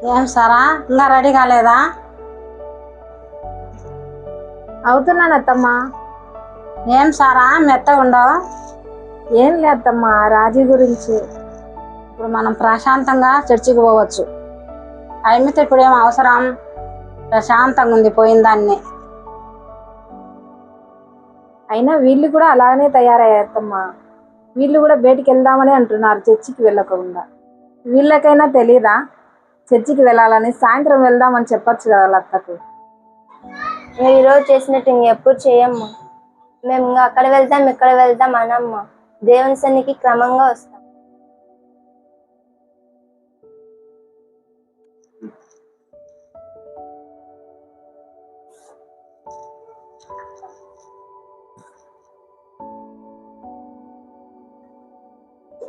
ఏం సారా ఇంకా రెడీ కాలేదా? అవుతున్నాను అత్తమ్మ. ఏం సారా మెత్తగా ఉండవు? ఏం లేదత్తమ్మ, రాజీ గురించి. ఇప్పుడు మనం ప్రశాంతంగా చర్చికి పోవచ్చు. అయిమితే ఇప్పుడు ఏం అవసరం, ప్రశాంతంగా ఉంది పోయిన దాన్ని. అయినా వీళ్ళు కూడా అలాగనే తయారయ్యారత్తమ్మ. వీళ్ళు కూడా బయటికి వెళ్దామని అంటున్నారు, చర్చికి వెళ్ళకుండా. వీళ్ళకైనా తెలీదా చర్చికి వెళ్ళాలని? సాయంత్రం వెళ్దామని చెప్పొచ్చు కదా లత్తకు. మీరు ఈరోజు చేసినట్టు ఇంకెప్పుడు చేయమ్మా. మేము ఇంకా అక్కడ వెళ్తాం ఇక్కడ వెళ్తాం అనమ్మా. దేవుని సన్నిధికి క్రమంగా వస్తాం.